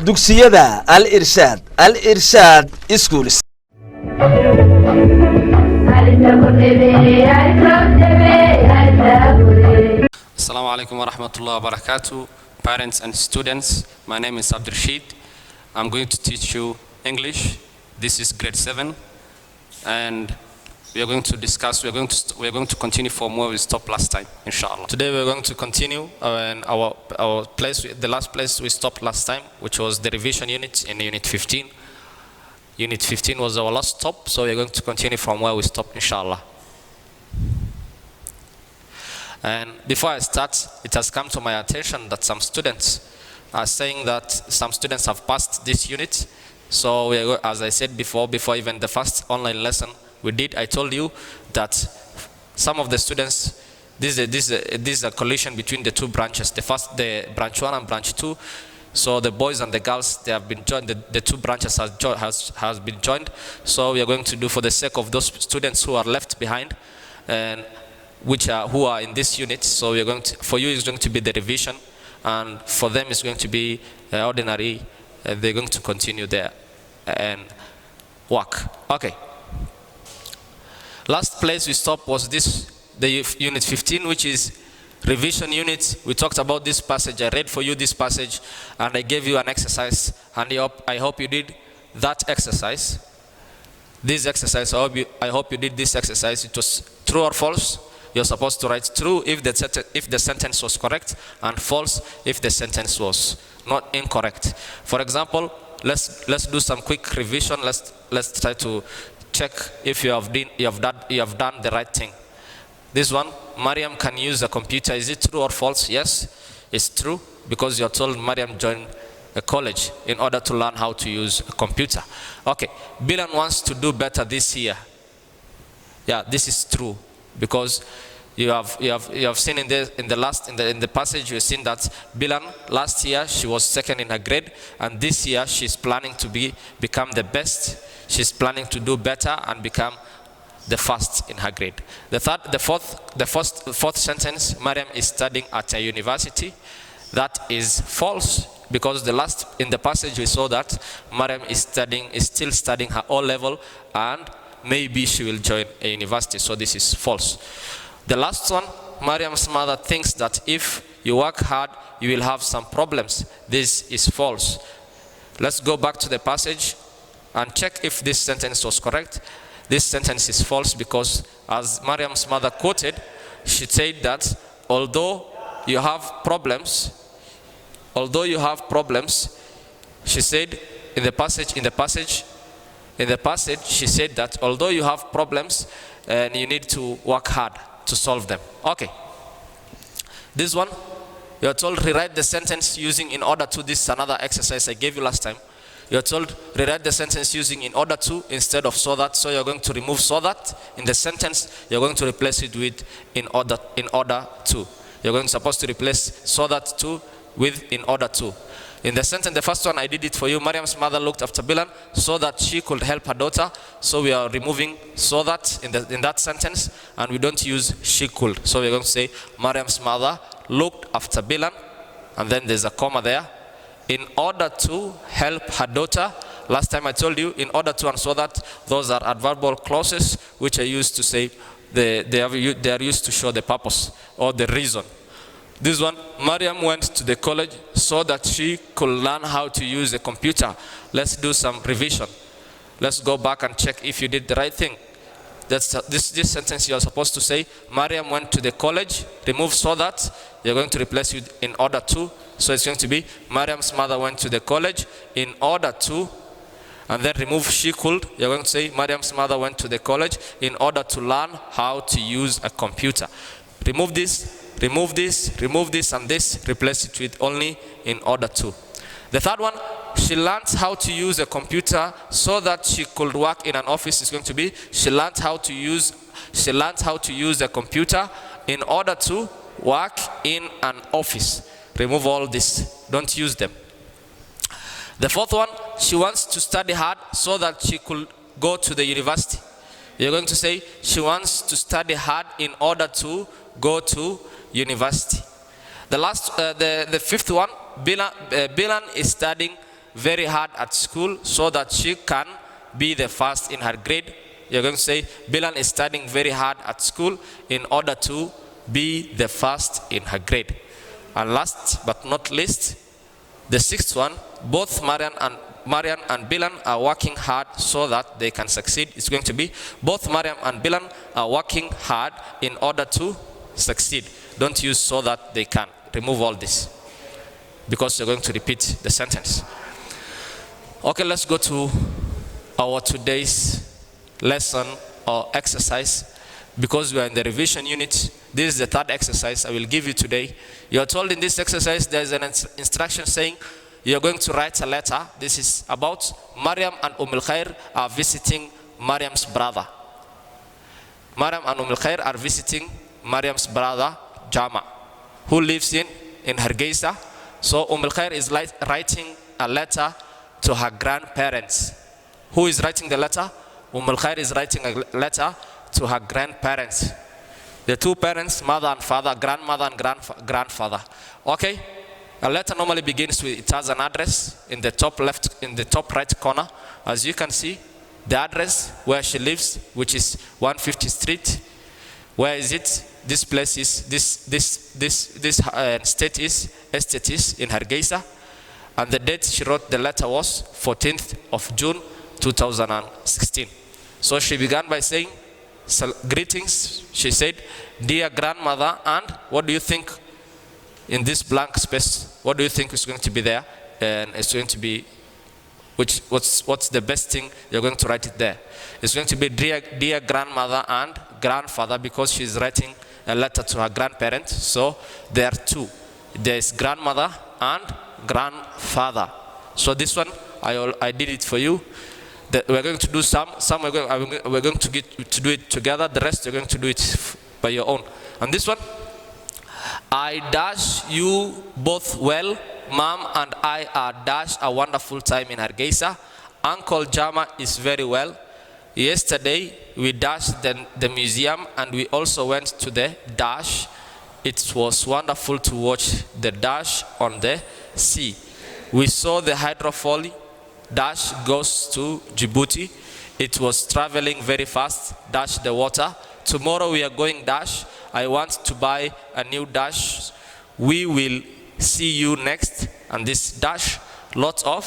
dugsiyada al-irshaad schools. Assalamu alaikum wa rahmatullahi wa barakatuh, parents and students. My name is Rashid. I'm going to teach you English. This is grade 7, and we are going to discuss, we are going to continue from where we stopped last time, inshallah. Today we are going to continue our place, the last place we stopped last time, which was the revision unit in unit 15. Unit 15 was our last stop, so we are going to continue from where we stopped, inshallah. And before I start, it has come to my attention that some students are saying that some students have passed this unit. So we are, as I said before even the first online lesson we did, I told you that some of the students, this is a collision between the two branches, the branch 1 and branch 2. So the boys and the girls, they have been joined, the two branches has been joined. So we are going to do, for the sake of those students who are left behind, and who are in this unit, so we are going to, for you is going to be the revision, and for them is going to be ordinary. They're going to continue there and work. Okay. Last place we stopped was the unit 15, which is revision unit. We talked about this passage. I read for you this passage, and I gave you an exercise, and I hope you did that exercise. This exercise, I hope you did this exercise. It was true or false. You're supposed to write true if the sentence was correct, and false if the sentence was not incorrect. For example, let's do some quick revision. Let's try to check if you have done the right thing. This one, Mariam can use a computer. Is it true or false? Yes, it's true, because you're told Mariam joined a college in order to learn how to use a computer. Okay, Bilan wants to do better this year. Yeah, this is true, because you have seen in the passage, you've seen that Bilan last year she was second in her grade, and this year she's planning to become the best. She's planning to do better and become the first in her grade. The fourth sentence, Mariam is studying at a university. That is false, because in the passage we saw that Mariam is still studying her O-level, and maybe she will join a university, so this is false. The last one, Mariam's mother thinks that if you work hard, you will have some problems. This is false. Let's go back to the passage and check if this sentence was correct. This sentence is false, because as Mariam's mother quoted, she said that although you have problems, she said in the passage, she said that although you have problems, and you need to work hard to solve them. Okay. This one, you are told rewrite the sentence using in order to. This is another exercise I gave you last time. You are told rewrite the sentence using in order to instead of so that. So you are going to remove so that in the sentence. You are going to replace it with in order to. You are supposed to replace so that to with in order to. In the sentence, the first one I did it for you. Mariam's mother looked after Bilan so that she could help her daughter. So we are removing so that in that sentence, and we don't use she could. So we're going to say Mariam's mother looked after Bilan, and then there's a comma there. In order to help her daughter. Last time I told you in order to and so that, those are adverbial clauses which are used to say they are used to show the purpose or the reason. This one, Mariam went to the college so that she could learn how to use a computer. Let's do some revision. Let's go back and check if you did the right thing. That's this sentence you are supposed to say. Mariam went to the college. Remove so that. You're going to replace it in order to. So it's going to be Mariam's mother went to the college in order to. And then remove she could. You're going to say Mariam's mother went to the college in order to learn how to use a computer. Remove this. Remove this and this, replace it with only in order to. The third one, she learned how to use a computer so that she could work in an office. Is going to be she learned how to use a computer in order to work in an office. Remove all this, don't use them. The fourth one, she wants to study hard so that she could go to the university. You're going to say she wants to study hard in order to go to university. The fifth one, Bilan is studying very hard at school so that she can be the first in her grade. You're going to say, Bilan is studying very hard at school in order to be the first in her grade. And last but not least, the sixth one, both Marian and Bilan are working hard so that they can succeed. It's going to be, both Mariam and Bilan are working hard in order to succeed. Don't use so that they can. Remove all this, because you're going to repeat the sentence. Okay, let's go to our today's lesson or exercise. Because we are in the revision unit, this is the third exercise I will give you today. You are told in this exercise there is an instruction saying you are going to write a letter. This is about Mariam and Khair are visiting Mariam's brother. Mariam and Khair are visiting Mariam's brother Jama, who lives in Hargeisa. So Khair is writing a letter to her grandparents. Who is writing the letter? Khair is writing a letter to her grandparents. The two parents, mother and father, grandmother and grandfather. Okay? A letter normally begins with, it has an address in the top left, in the top right corner. As you can see, the address where she lives, which is 150 Street. Where is it? This place is, this estate is in Hargeisa. And the date she wrote the letter was 14th of June 2016. So she began by saying, greetings. She said, dear grandmother, and what do you think in this blank space? What do you think is going to be there? And it's going to be, what's the best thing you're going to write it there? It's going to be dear grandmother and grandfather, because she's writing a letter to her grandparents. So there are two. There's grandmother and grandfather. So this one, I did it for you. We're going to do some we're going to do it together. The rest you're going to do it by your own. And this one, I dash you both well. Mom and I are dash a wonderful time in Hargeisa. Uncle Jama is very well. Yesterday we dashed the museum and we also went to the dash. It was wonderful to watch the dash on the sea. We saw the hydrofoil. Dash goes to Djibouti. It was traveling very fast. Dash the water. Tomorrow we are going dash. I want to buy a new dash. We will see you next. And this dash, lots of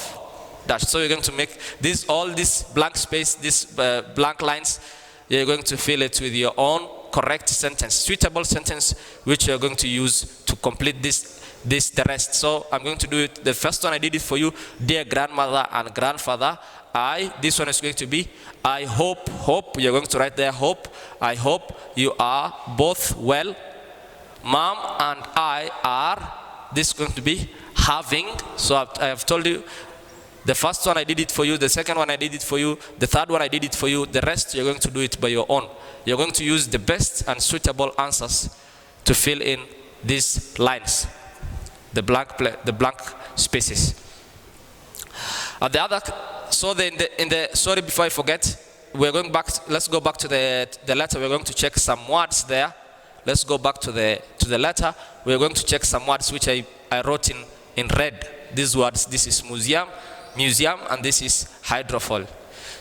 dash. So you're going to make this, all this blank space, this blank lines, you're going to fill it with your own correct sentence, suitable sentence, which you're going to use to complete the rest. So I'm going to do it. The first one I did it for you, dear grandmother and grandfather. This one is going to be, I hope, you're going to write there, hope, I hope you are both well. Mom and I are, this is going to be having. So I have told you, the first one I did it for you, the second one I did it for you, the third one I did it for you, the rest you're going to do it by your own. You're going to use the best and suitable answers to fill in these lines, the blank spaces. And the other, so sorry, before I forget, we're going back, let's go back to the letter. We're going to check some words there. Let's go back to the letter. We're going to check some words which I wrote in red. These words, this is museum, and this is hydrofoil.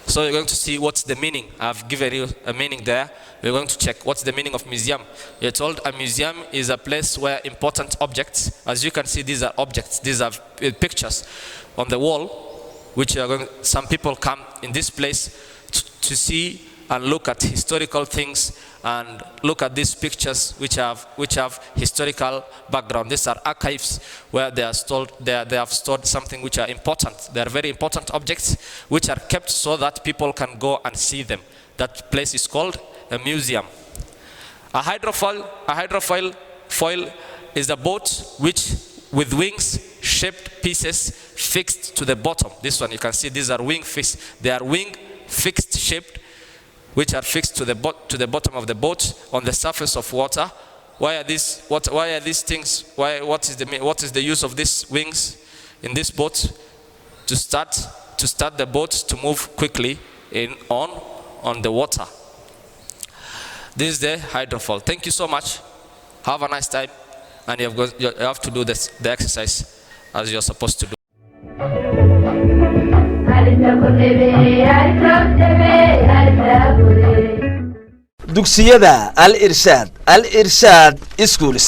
So you're going to see what's the meaning. I've given you a meaning there. We're going to check what's the meaning of museum. You're told a museum is a place where important objects, as you can see, these are objects, these are pictures on the wall, which are going, some people come in this place to see and look at historical things and look at these pictures which have historical background. These are archives where they have stored something which are important. They are very important objects which are kept so that people can go and see them. That place is called a museum. A hydrofoil is a boat which with wings shaped pieces fixed to the bottom. This one you can see, these are wing fixed. They are wing fixed shaped, which are fixed to the bottom of the boat on the surface of water. Why are these things? What is the use of these wings in this boat? To start the boat to move quickly on the water. This is the hydrofoil. Thank you so much. Have a nice time. and you have to do this, the exercise as you're supposed to do. dugsiyada al-irshaad schools